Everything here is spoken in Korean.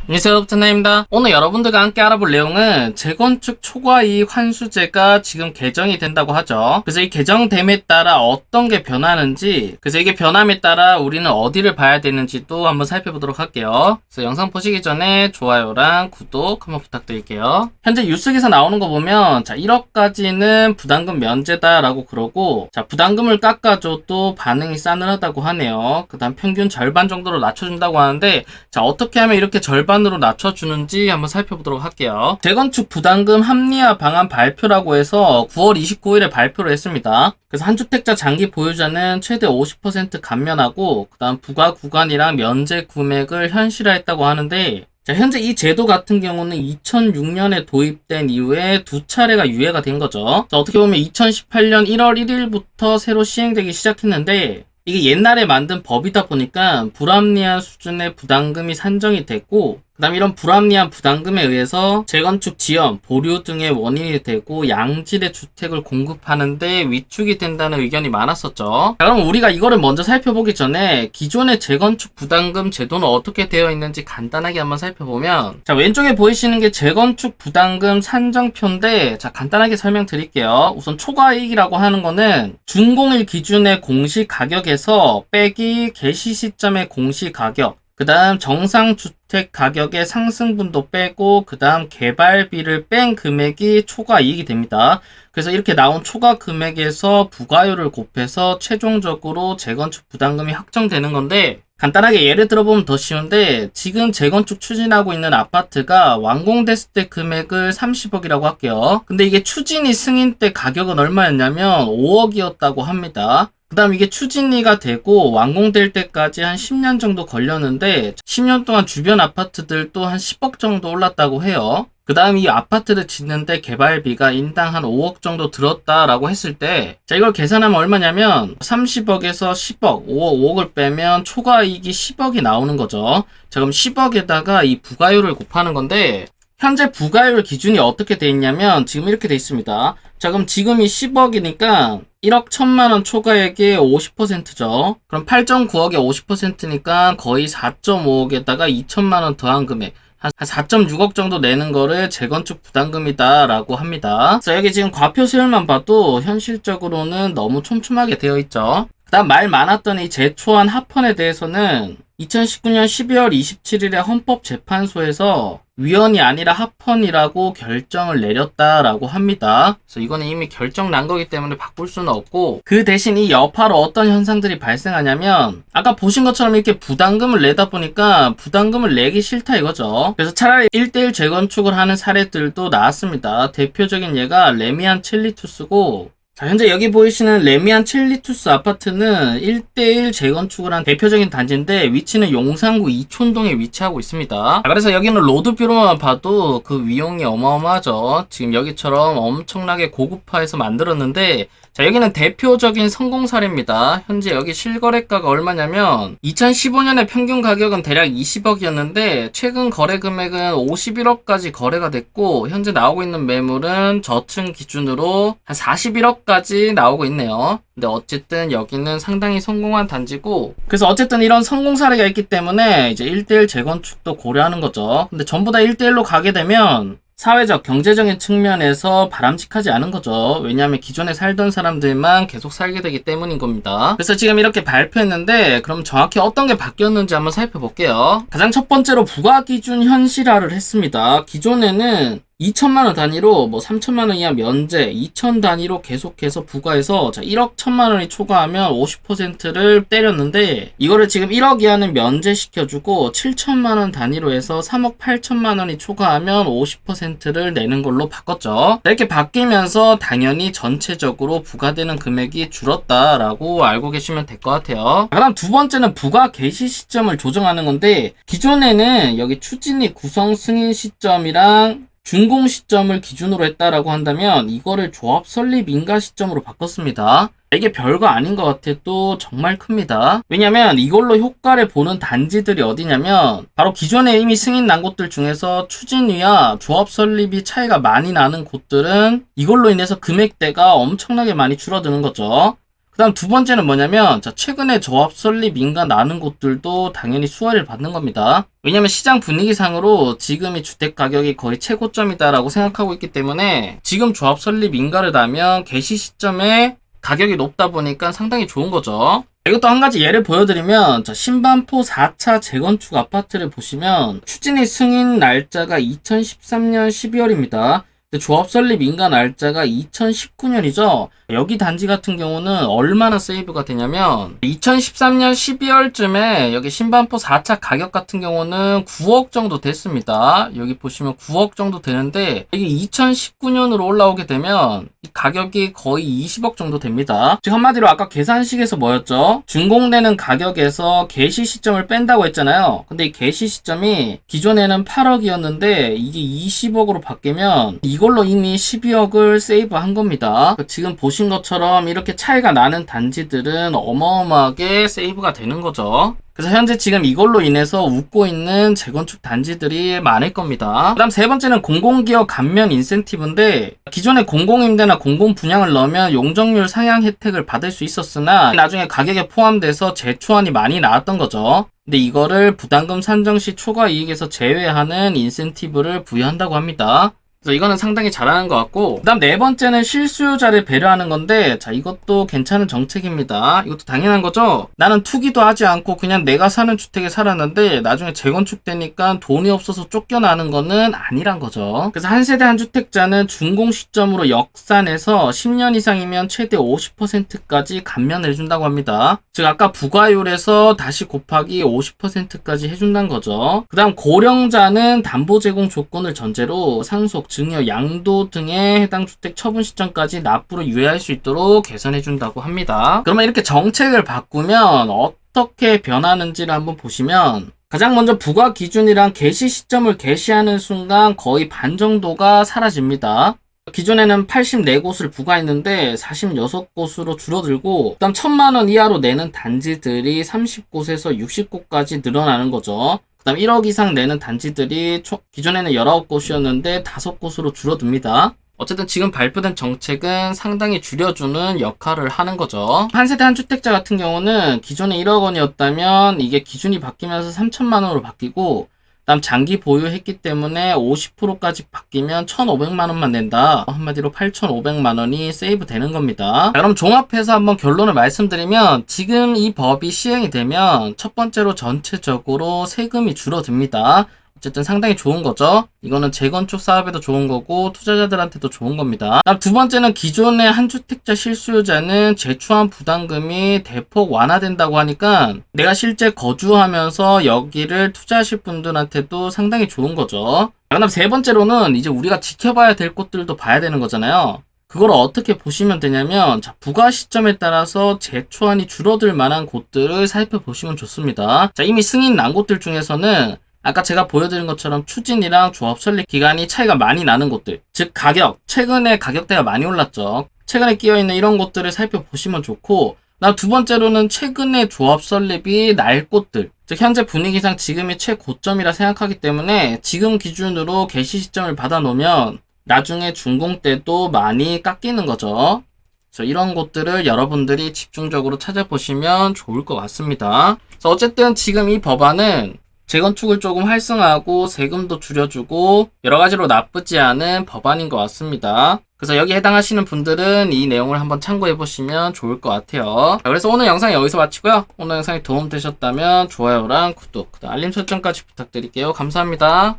안녕하세요, 부천나입니다. 오늘 여러분들과 함께 알아볼 내용은 재건축 초과이익 환수제가 지금 개정이 된다고 하죠. 그래서 이 개정됨에 따라 어떤 게 변하는지, 그래서 이게 변함에 따라 우리는 어디를 봐야 되는지도 한번 살펴보도록 할게요. 그래서 영상 보시기 전에 좋아요랑 구독 한번 부탁드릴게요. 현재 뉴스기사 나오는 거 보면 1억까지는 부담금 면제다라고 그러고, 부담금을 깎아줘도 반응이 싸늘하다고 하네요. 그 다음 평균 절반 정도로 낮춰준다고 하는데, 어떻게 하면 이렇게 절반으로 낮춰주는지 한번 살펴보도록 할게요. 재건축 부담금 합리화 방안 발표라고 해서 9월 29일에 발표를 했습니다. 그래서 한주택자 장기 보유자는 최대 50% 감면하고 그 다음 부과 구간이랑 면제 금액을 현실화했다고 하는데, 현재 이 제도 같은 경우는 2006년에 도입된 이후에 두 차례가 유예가 된 거죠. 어떻게 보면 2018년 1월 1일부터 새로 시행되기 시작했는데, 이게 옛날에 만든 법이다 보니까 불합리한 수준의 부담금이 산정이 됐고, 그 다음 이런 불합리한 부담금에 의해서 재건축 지연, 보류 등의 원인이 되고 양질의 주택을 공급하는데 위축이 된다는 의견이 많았었죠. 그럼 우리가 이거를 먼저 살펴보기 전에 기존의 재건축 부담금 제도는 어떻게 되어 있는지 간단하게 한번 살펴보면, 왼쪽에 보이시는 게 재건축 부담금 산정표인데, 간단하게 설명드릴게요. 우선 초과이익이라고 하는 거는 준공일 기준의 공시 가격에서 빼기 개시 시점의 공시 가격, 그 다음 정상주택 가격의 상승분도 빼고 그 다음 개발비를 뺀 금액이 초과이익이 됩니다. 그래서 이렇게 나온 초과 금액에서 부가율을 곱해서 최종적으로 재건축 부담금이 확정되는 건데, 간단하게 예를 들어보면 더 쉬운데, 지금 재건축 추진하고 있는 아파트가 완공됐을 때 금액을 30억이라고 할게요. 근데 이게 추진이 승인 때 가격은 얼마였냐면 5억이었다고 합니다. 그 다음 이게 추진이가 되고 완공될 때까지 한 10년 정도 걸렸는데, 10년 동안 주변 아파트들도 한 10억 정도 올랐다고 해요. 그 다음 이 아파트를 짓는데 개발비가 인당 한 5억 정도 들었다라고 했을 때, 이걸 계산하면 얼마냐면 30억에서 10억, 5억을 빼면 초과이익이 10억이 나오는 거죠. 그럼 10억에다가 이 부가율을 곱하는 건데, 현재 부가율 기준이 어떻게 돼 있냐면 지금 이렇게 돼 있습니다. 그럼 지금이 10억이니까 1억 1천만원 초과액의 50%죠. 그럼 8.9억의 50%니까 거의 4.5억에다가 2천만원 더한 금액, 한 4.6억 정도 내는 거를 재건축 부담금이다 라고 합니다. 그래서 여기 지금 과표 세율만 봐도 현실적으로는 너무 촘촘하게 되어 있죠. 그 다음 말 많았던 이 재초안 합헌에 대해서는 2019년 12월 27일에 헌법재판소에서 위헌이 아니라 합헌이라고 결정을 내렸다라고 합니다. 그래서 이거는 이미 결정 난 거기 때문에 바꿀 수는 없고, 그 대신 이 여파로 어떤 현상들이 발생하냐면, 아까 보신 것처럼 이렇게 부담금을 내다 보니까 부담금을 내기 싫다 이거죠. 그래서 차라리 1대1 재건축을 하는 사례들도 나왔습니다. 대표적인 예가 레미안 첼리투스고, 현재 여기 보이시는 레미안 첼리투스 아파트는 1대1 재건축을 한 대표적인 단지인데, 위치는 용산구 이촌동에 위치하고 있습니다. 그래서 여기는 로드뷰로만 봐도 그 위용이 어마어마하죠. 지금 여기처럼 엄청나게 고급화해서 만들었는데, 여기는 대표적인 성공 사례입니다. 현재 여기 실거래가가 얼마냐면 2015년에 평균 가격은 대략 20억이었는데 최근 거래 금액은 51억까지 거래가 됐고, 현재 나오고 있는 매물은 저층 기준으로 한 41억까지 나오고 있네요. 근데 어쨌든 여기는 상당히 성공한 단지고, 그래서 어쨌든 이런 성공 사례가 있기 때문에 이제 1대1 재건축도 고려하는 거죠. 근데 전부 다 1대1로 가게 되면 사회적, 경제적인 측면에서 바람직하지 않은 거죠. 왜냐하면 기존에 살던 사람들만 계속 살게 되기 때문인 겁니다. 그래서 지금 이렇게 발표했는데, 그럼 정확히 어떤 게 바뀌었는지 한번 살펴볼게요. 가장 첫 번째로 부가기준 현실화를 했습니다. 기존에는 2천만원 단위로 3천만원 이하 면제, 2천 단위로 계속해서 부과해서 1억 1천만원이 초과하면 50%를 때렸는데, 이거를 지금 1억 이하는 면제시켜주고 7천만원 단위로 해서 3억 8천만원이 초과하면 50%를 내는 걸로 바꿨죠. 이렇게 바뀌면서 당연히 전체적으로 부과되는 금액이 줄었다라고 알고 계시면 될 것 같아요. 그다음 두 번째는 부과 개시 시점을 조정하는 건데, 기존에는 여기 추진이 구성 승인 시점이랑 준공 시점을 기준으로 했다라고 한다면 이거를 조합 설립 인가 시점으로 바꿨습니다. 이게 별거 아닌 것 같아도 정말 큽니다. 왜냐면 이걸로 효과를 보는 단지들이 어디냐면 바로 기존에 이미 승인 난 곳들 중에서 추진위와 조합 설립이 차이가 많이 나는 곳들은 이걸로 인해서 금액대가 엄청나게 많이 줄어드는 거죠. 그 다음 두 번째는 뭐냐면, 자, 최근에 조합 설립 인가 나는 곳들도 당연히 수혜를 받는 겁니다. 왜냐면 시장 분위기상으로 지금이 주택 가격이 거의 최고점이다라고 생각하고 있기 때문에 지금 조합 설립 인가를 나면 개시 시점에 가격이 높다 보니까 상당히 좋은 거죠. 이것도 한 가지 예를 보여드리면, 자, 신반포 4차 재건축 아파트를 보시면 추진이 승인 날짜가 2013년 12월입니다. 조합 설립 인가 날짜가 2019년이죠. 여기 단지 같은 경우는 얼마나 세이브가 되냐면 2013년 12월쯤에 여기 신반포 4차 가격 같은 경우는 9억 정도 됐습니다. 여기 보시면 9억 정도 되는데 이게 2019년으로 올라오게 되면 이 가격이 거의 20억 정도 됩니다. 즉 한마디로 아까 계산식에서 뭐였죠? 준공되는 가격에서 개시 시점을 뺀다고 했잖아요. 근데 이 개시 시점이 기존에는 8억이었는데 이게 20억으로 바뀌면 이걸로 이미 12억을 세이브한 겁니다. 지금 보신 것처럼 이렇게 차이가 나는 단지들은 어마어마하게 세이브가 되는 거죠. 그래서 현재 지금 이걸로 인해서 웃고 있는 재건축 단지들이 많을 겁니다. 그 다음 세 번째는 공공기업 감면 인센티브인데 기존에 공공임대나 공공분양을 넣으면 용적률 상향 혜택을 받을 수 있었으나 나중에 가격에 포함돼서 재초안이 많이 나왔던 거죠. 근데 이거를 부담금 산정 시 초과 이익에서 제외하는 인센티브를 부여한다고 합니다. 그래서 이거는 상당히 잘하는 것 같고, 그 다음 네 번째는 실수요자를 배려하는 건데, 자, 이것도 괜찮은 정책입니다. 이것도 당연한 거죠? 나는 투기도 하지 않고 그냥 내가 사는 주택에 살았는데 나중에 재건축되니까 돈이 없어서 쫓겨나는 거는 아니란 거죠. 그래서 한 세대 한 주택자는 준공 시점으로 역산해서 10년 이상이면 최대 50%까지 감면을 해준다고 합니다. 즉 아까 부과율에서 다시 곱하기 50%까지 해준다는 거죠. 그 다음 고령자는 담보 제공 조건을 전제로 상속, 증여, 양도 등의 해당 주택 처분 시점까지 납부를 유예할 수 있도록 개선해준다고 합니다. 그러면 이렇게 정책을 바꾸면 어떻게 변하는지를 한번 보시면 가장 먼저 부과 기준이랑 개시 시점을 개시하는 순간 거의 반 정도가 사라집니다. 기존에는 84곳을 부과했는데 46곳으로 줄어들고 그 다음 1000만원 이하로 내는 단지들이 30곳에서 60곳까지 늘어나는 거죠. 그 다음 1억 이상 내는 단지들이 기존에는 19곳이었는데 5곳으로 줄어듭니다. 어쨌든 지금 발표된 정책은 상당히 줄여주는 역할을 하는 거죠. 한 세대 한 주택자 같은 경우는 기존에 1억 원이었다면 이게 기준이 바뀌면서 3천만 원으로 바뀌고 다음 장기 보유했기 때문에 50%까지 바뀌면 1,500만 원만 낸다. 한마디로 8,500만 원이 세이브 되는 겁니다. 자, 그럼 종합해서 한번 결론을 말씀드리면 지금 이 법이 시행이 되면 첫 번째로 전체적으로 세금이 줄어듭니다. 어쨌든 상당히 좋은 거죠. 이거는 재건축 사업에도 좋은 거고 투자자들한테도 좋은 겁니다. 다음 두 번째는 기존의 한 주택자 실수요자는 재초안 부담금이 대폭 완화된다고 하니까 내가 실제 거주하면서 여기를 투자하실 분들한테도 상당히 좋은 거죠. 그 다음 세 번째로는 이제 우리가 지켜봐야 될 곳들도 봐야 되는 거잖아요. 그걸 어떻게 보시면 되냐면 자, 부과 시점에 따라서 재초안이 줄어들 만한 곳들을 살펴보시면 좋습니다. 자, 이미 승인 난 곳들 중에서는 아까 제가 보여드린 것처럼 추진이랑 조합 설립 기간이 차이가 많이 나는 곳들, 즉 가격, 최근에 가격대가 많이 올랐죠. 최근에 끼어있는 이런 곳들을 살펴보시면 좋고, 나 두 번째로는 최근에 조합 설립이 날 곳들, 즉 현재 분위기상 지금이 최고점이라 생각하기 때문에 지금 기준으로 개시 시점을 받아 놓으면 나중에 준공 때도 많이 깎이는 거죠. 그래서 이런 곳들을 여러분들이 집중적으로 찾아보시면 좋을 것 같습니다. 그래서 어쨌든 지금 이 법안은 재건축을 조금 활성화하고 세금도 줄여주고 여러가지로 나쁘지 않은 법안인 것 같습니다. 그래서 여기 해당하시는 분들은 이 내용을 한번 참고해보시면 좋을 것 같아요. 자, 그래서 오늘 영상 여기서 마치고요. 오늘 영상이 도움되셨다면 좋아요랑 구독, 알림 설정까지 부탁드릴게요. 감사합니다.